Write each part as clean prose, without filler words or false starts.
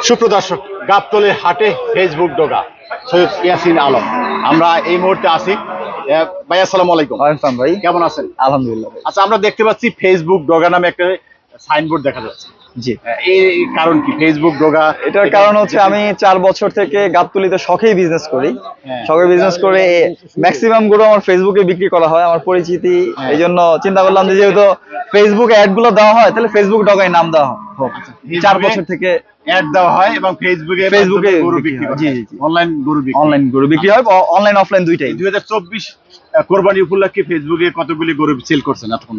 সুপ্রদর্শক, গাবতলী হাটে ফেসবুক ডোগা সৈয়দ ইয়াসিন আলম। আমরা এই মুহূর্তে আছি। ভাই আসসালামু আলাইকুম। ভাই কেমন আছেন? আলহামদুলিল্লাহ। আচ্ছা, আমরা দেখতে পাচ্ছি ফেসবুক ডোগা নামে একটা সাইনবোর্ড দেখা যাচ্ছে। জি, এই কারণ কি ফেসবুক ডোগা? এটার কারণ হচ্ছে আমি 4 বছর থেকে গাবতলীতে শখেই বিজনেস করি। হ্যাঁ। শখে বিজনেস করে ম্যাক্সিমাম গুলো আমার ফেসবুকে বিক্রি করা হয়, আমার পরিচিতি। হ্যাঁ। এই জন্য চিন্তা করলাম যে যেহেতু ফেসবুক অ্যাড গুলো দেওয়া হয়, তাহলে ফেসবুক ডগাই নাম দেওয়া হোক। 4 বছর থেকে অ্যাড দেওয়া হয় এবং ফেসবুকে গরু বিক্রি হয়। জি, অনলাইন গরু বিক্রি হয়, অনলাইন অফলাইন দুইটাই। 2024 কোরবানি উপলক্ষে ফেসবুকে কতগুলি গরু সেল করছেন এতক্ষণ?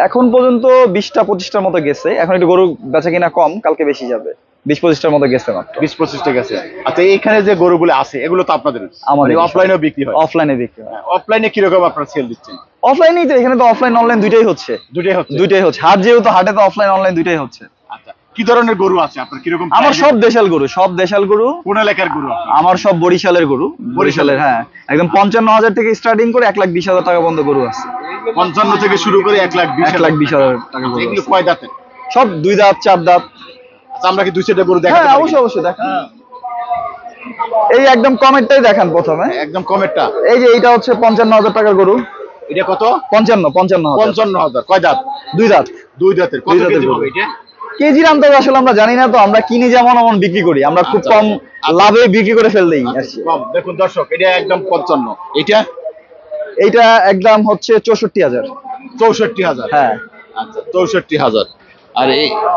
এখন পর্যন্ত 20টা-25টার মতো গেছে। এখন একটু গরু বেচা কিনা কম, কালকে বেশি যাবে। 20-25টার মতো গেছে মাত্র। 20-25টা গেছে। আচ্ছা, এখানে যে গরুগুলো আছে এগুলো তো আপনাদের? আমাদের অফলাইনেও বিক্রি হয়? অফলাইনে বিক্রি হয়। অফলাইনে কিরকম আপনারা সেল দিচ্ছেন? অফলাইনেই তো, এখানে তো অফলাইন অনলাইন দুইটাই হচ্ছে। দুইটাই হচ্ছে। হাট যেহেতু, হাটে তো অফলাইন অনলাইন দুইটাই হচ্ছে। আচ্ছা, কি ধরনের গরু আছে আপনার? কিরকম? আমার সব দেশাল গরু, সব দেশাল গরু। কোন এলাকার গরু? আমার সব বরিশালের গরু। বরিশালের, হ্যাঁ, একদম 55,000 থেকে স্টার্টিং করে 1,20,000 টাকা পর্যন্ত গরু আছে। 55 থেকে শুরু করে 1,20,000 টাকা গরু এগুলো আছে। কয় দাঁতের? সব 2 দাঁত 4 দাঁত। আচ্ছা, আমরা কি 2-4টা গরু দেখাতে হ্যাঁ, পারি? অবশ্যই দেখেন। এই একদম কমেরটাই দেখান প্রথমে। একদম কমেরটা। এই যে এইটা হচ্ছে 55,000 টাকার গরু। এটা কত? 55,000। 55,000। কয় দাঁত? 2 দাঁত। 2 দাঁতের। কত কেজি হবে এটা? কেজির আন্দাজ আসলে আমরা জানি না, তো আমরা কিনে যেমন এমন বিক্রি করি, আমরা খুব কম লাভে বিক্রি করে ফেল দেই। কম। দেখুন দর্শক, এটা একদম 55। এইটা একদম হচ্ছে 64,000। 64,000? হ্যাঁ। আচ্ছা, 64,000। আর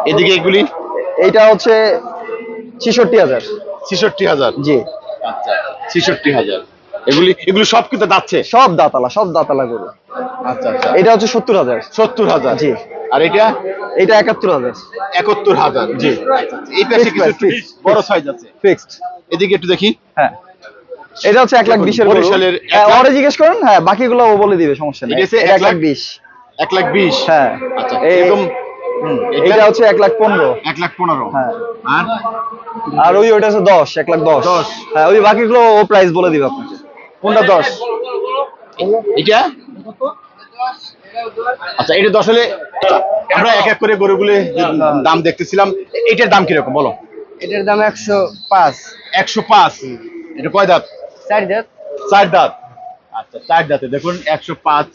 এদিকে এগুলি? এইটা হচ্ছে 66,000। 66,000? জি। আচ্ছা, 66,000। এগুলি সব কিন্তু যাচ্ছে? সব দাঁতালা গরু। আচ্ছা আচ্ছা। এটা হচ্ছে 70,000। 70,000? জি। আর এটা 71,000। 71,000? জি। এই পাশে কিছু বড় সাইজ আছে। ফিক্সড। এদিকে একটু দেখি। হ্যাঁ, এটা হচ্ছে 1,20,000 এর গরু। বরিশালের ওরে জিজ্ঞেস করুন, হ্যাঁ, বাকিগুলো ও বলে দিবে, সমস্যা নেই। এটা 1,20,000। 1,20,000? হ্যাঁ। আচ্ছা, এরকম। এটা হচ্ছে 1,15,000। 1,15,000? হ্যাঁ। আর আর ওইটা হচ্ছে 10, 1,10,000। হ্যাঁ, ওই বাকিগুলো ও প্রাইস বলে দিবে আপনাকে। কোনটা 10? এটা? আচ্ছা, এটা 10 হলে আমরা এক এক করে গরুগুলো দাম দেখতেছিলাম। এটার দাম কিরকম বলো? এটার দাম 105। 105? এটা কয় দাঁত? 4 দাঁত। 4 দাঁত। আচ্ছা, 4 দাঁতে। দেখুন 105,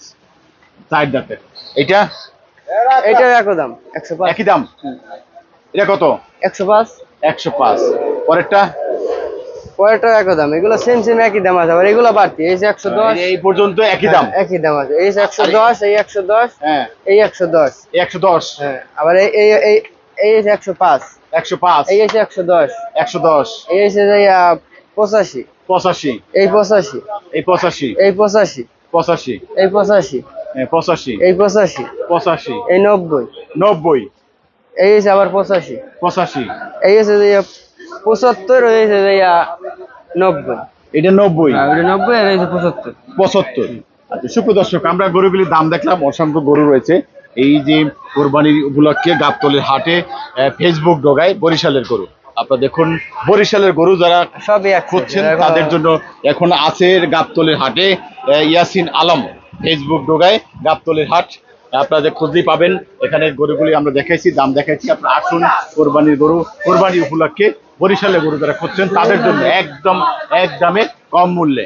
4 দাঁতের। এটা? এটার একই দাম 105। একই দাম? এটা কত? 105। 105। পরেরটা? পরেরটা একই দাম। এগুলো সেম একই দাম আছে, আবার এগুলো বাড়তি। এই যে 110। এই পর্যন্ত একই দাম? একই দাম আছে। এই যে 110, এই 110, হ্যাঁ, এই 110। 110? হ্যাঁ, আবার এই এই এই যে 105, 105? এই যে 110, 110? এই যে 85, 85? এই 85, এই 85? এই 85, 85? এই 85, 85? এই 85, 85? এই 90, 90? এই যে আবার 85, 85? এই যে 75, এই যে 90। এটা 90? হ্যাঁ, ওটা 90 আর এই যে 75। 75? আচ্ছা, সুপ্রদর্শক, আমরা গরুগুলির দাম দেখলাম। অসংখ্য গরু রয়েছে এই যে কোরবানির উপলক্ষে গাবতলীর হাটে ফেসবুক ডোগায় বরিশালের গরু। আপনারা দেখুন, বরিশালের গরু যারা সবই খুঁজছেন তাদের জন্য এখন আছে গাবতলীর হাটে ইয়াসিন আলম ফেসবুক ডোগায় গাবতলীর হাট। আপনাদের খুঁজলেই পাবেন। এখানে গরুগুলি আমরা দেখাইছি, দাম দেখাইছি। আপনারা আসুন, কোরবানির গরু, কোরবানি উপলক্ষে বরিশালের গরু যারা খুঁজছেন তাদের জন্য একদম এক দামে কম মূল্যে।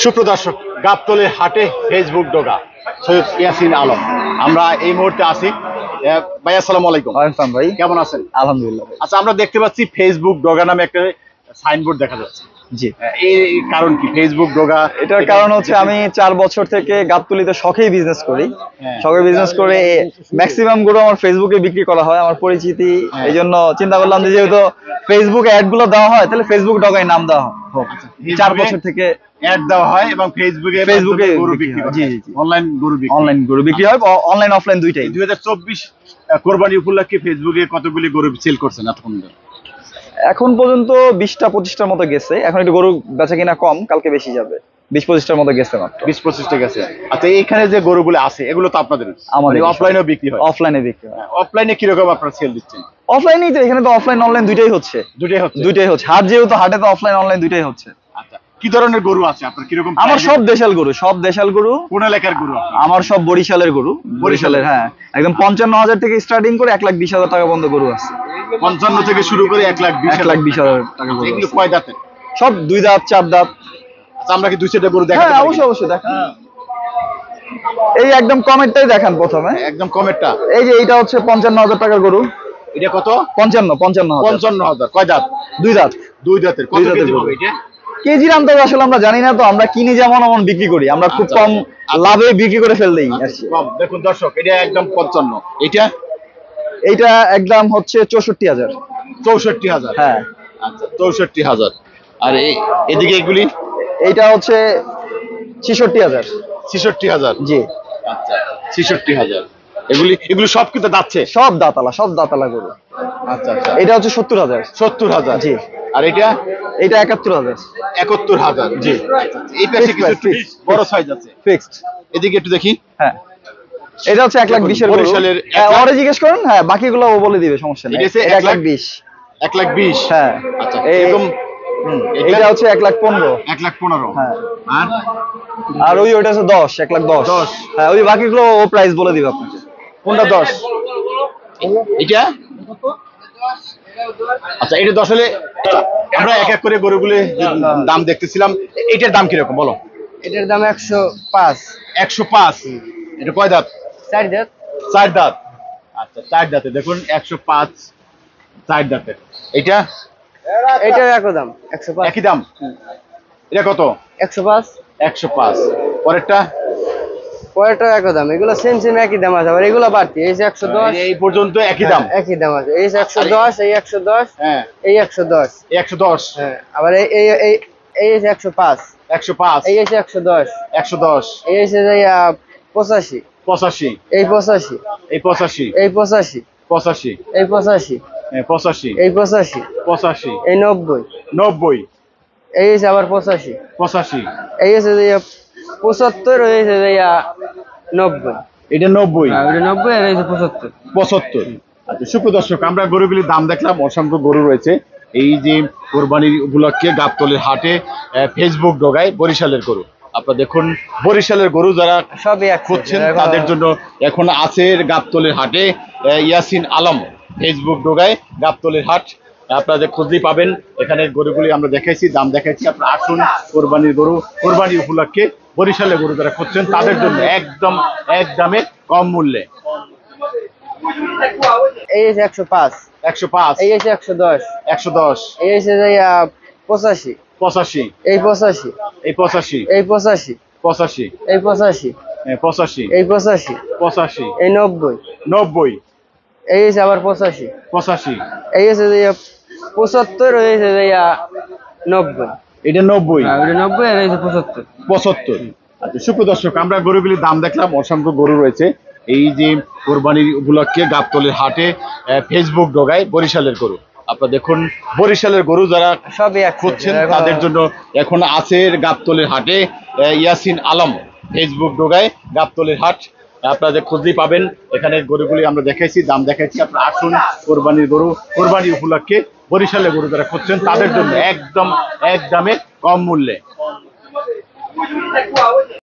সুপ্রদর্শক, গাবতলীর হাটে ফেসবুক ডোগা সৈয়দ ইয়াসিন আলম। আমরা এই মুহূর্তে আছি। ভাই আসসালামু আলাইকুম। ভাই কেমন আছেন? আলহামদুলিল্লাহ। আচ্ছা, আমরা দেখতে পাচ্ছি ফেসবুক ডোগা নামে একটা সাইনবোর্ড দেখা যাচ্ছে। জি। এই কারণ কি ফেসবুক ডোগা? এটার কারণ হচ্ছে আমি 4 বছর থেকে গাবতলীতে শখেই বিজনেস করি। হ্যাঁ। শখে বিজনেস করে ম্যাক্সিমাম গুলো আমার ফেসবুকে বিক্রি করা হয়, আমার পরিচিতি। হ্যাঁ। এই জন্য চিন্তা করলাম যে যেহেতু ফেসবুক অ্যাড গুলো দেওয়া হয়, তাহলে ফেসবুক ডগাই নাম দেওয়া হোক। 4 বছর থেকে অ্যাড দেওয়া হয় এবং ফেসবুকে গরু বিক্রি হয়। জি। অনলাইন গরু বিক্রি হয়, অনলাইন অফলাইন দুইটাই। 2024 কোরবানি উপলক্ষে ফেসবুকে কতগুলি গরু সেল করছেন এতক্ষণ? এখন পর্যন্ত 20টা-25টার মতো গেছে। এখন একটু গরু বেচা কিনা কম, কালকে বেশি যাবে। 20-25টার মতো গেছে মাত্র। 20-25টা গেছে। আচ্ছা, এখানে যে গরুগুলো আছে এগুলো তো আপনাদের? আমাদের অফলাইনেও বিক্রি হয়? অফলাইনে বিক্রি হয়। অফলাইনে কিরকম আপনারা সেল দিচ্ছেন? অফলাইনেই তো, এখানে তো অফলাইন অনলাইন দুইটাই হচ্ছে। দুটোই হচ্ছে? দুইটাই হচ্ছে। হাট যেহেতু, হাটে তো অফলাইন অনলাইন দুইটাই হচ্ছে। আচ্ছা, কি ধরনের গরু আছে আপনার, কিরকম আমার সব দেশাল গরু, সব দেশাল গরু। কোন এলাকার গরু আপনার? আমার সব বরিশালের গরু, বরিশালের, হ্যাঁ, একদম 55,000 থেকে স্টার্টিং করে 1,20,000 টাকা পর্যন্ত গরু আছে। 55 থেকে শুরু করে 1,20,000 1,20,000 টাকা গরু এগুলো আছে। কয় দাঁতের? সব 2 দাঁত 4 দাঁত। আচ্ছা, আমরা কি দুই সেটা গরু দেখাতে হ্যাঁ, পারি? অবশ্যই অবশ্যই দেখেন। এই একদম কমেরটাই দেখান প্রথমে। একদম কমেরটা। এই যে এইটা হচ্ছে 55,000 টাকার গরু। এটা কত? 55,000। 55,000। কয় দাঁত? 2 দাঁত। দুই দাঁতের। কত দুই দাঁতের কেজি গরু। হবে এটা? কেজির আন্দাজ আসলে আমরা জানি না, তো আমরা কিনে যেমন এমন বিক্রি করি, আমরা খুব আচ্ছা। কম লাভে বিক্রি করে ফেল দেই। কম। দেখুন দর্শক, এটা একদম 55। এটা এইটা একদম হচ্ছে 64,000। 64,000। হ্যাঁ। আচ্ছা, 64,000। আর এদিকে এগুলি এইটা হচ্ছে 66,000। 66,000। জি। আচ্ছা, 66,000। এগুলি সব কিন্তু যাচ্ছে। সব দাঁতালা, সব দাঁতালা গরু। আচ্ছা আচ্ছা। এটা হচ্ছে 70,000। 70,000। জি। আর এটা এইটা 71,000। 71,000। জি। এই পাশে Fixed কিছু price, fixed, বড় সাইজ আছে। ফিক্সড। এদিকে একটু দেখি। হ্যাঁ। এটা হচ্ছে 1,20,000 গরু। বরিশালের হ্যাঁ, 1,00,000 ওরে জিজ্ঞেস করেন, হ্যাঁ, বাকিগুলো ও বলে দিবে, সমস্যা নেই। এটা হচ্ছে এটা 1,20,000। 1,20,000। 1,20,000। হ্যাঁ। আচ্ছা, এই এরকম এটা হচ্ছে 1,15,000। 1,15,000। হ্যাঁ। আর আর ওইটা হচ্ছে 10, 1,10,000। 10। হ্যাঁ, ওই বাকিগুলো ও প্রাইস বলে দিবে আপনাকে। কোনটা 10? এটা আচ্ছা, এটা 10 হলে আমরা এক এক করে গরুগুলো দাম দেখতেছিলাম। এটার দাম কিরকম বলো? এটার দাম 105। 105। এটা কয় দাঁত? 4 দাঁত। 4 দাঁত। আচ্ছা, 4 দাঁতে। দেখুন 105, 4 দাঁতের। এটা এটার একই দাম 105। একই দাম। এটা কত? 105। 105। পরেরটা পরেরটা একই দাম, এগুলো সেম সেম একই দাম আছে, আবার এগুলো বাড়তি। এই যে 110। এই পর্যন্ত একই দাম। একই দাম আছে। এই যে 110, এই 110, হ্যাঁ, এই 110। 110। হ্যাঁ, আবার এই এই এই এই যে 105, 105। এই যে 110, 110। এই যে 85, 85। এই 85, এই 85। এই 85, 85। এই 85, 85। এই 85, 85। এই 90, 90। এই যে আবার 85, 85। এই যে 75, এই যে 90। এটা 90। আর এটা 90 আর এই যে 75। 75। আচ্ছা, সুপ্রিয় দর্শক, আমরা গরুগুলির দাম দেখলাম। অসংখ্য গরু রয়েছে এই যে কোরবানির উপলক্ষে গাবতলীর হাটে, ফেসবুক ডোগায় বরিশালের গরু। আপনারা দেখুন, বরিশালের গরু যারা সবই এক খুঁজছেন তাদের জন্য এখন আছে গাবতলীর হাটে ইয়াসিন আলম ফেসবুক ডোগায় গাবতলীর হাট। আপনাদের খুঁজলেই পাবেন। এখানে গরুগুলি আমরা দেখাইছি, দাম দেখাইছি। আপনারা আসুন, কোরবানির গরু, কোরবানি উপলক্ষে বরিশালের গরু যারা খুঁজছেন তাদের জন্য একদম এক দামে কম মূল্যে। এই যে 105, 105। এই যে 110, 110। এই যে 85, 85। এই 85, এই 85। এই 85, 85। এই 85, 85। এই 85, 85। এই 90, 90। এই যে আবার 85, 85। এই যে 75, এই যে 90। এটা 90। আর এটা 90 আর এই যে 75। 75। আচ্ছা, সুপ্রিয় দর্শক, আমরা গরুগুলির দাম দেখলাম। অসংখ্য গরু রয়েছে এই যে কোরবানির উপলক্ষে গাবতলীর হাটে, ফেসবুক ডোগায় বরিশালের গরু। আপনারা দেখুন, বরিশালের গরু যারা সবই এক খুঁজছেন তাদের জন্য এখন আছে গাবতলীর হাটে ইয়াসিন আলম ফেসবুক ডোগায় গাবতলীর হাট। আপনাদের খুঁজলেই পাবেন। এখানে গরুগুলি আমরা দেখাইছি, দাম দেখাইছি। আপনারা আসুন, কোরবানির গরু, কোরবানি উপলক্ষে বরিশালের গরু যারা খুঁজছেন তাদের জন্য একদম এক দামে কম মূল্যে।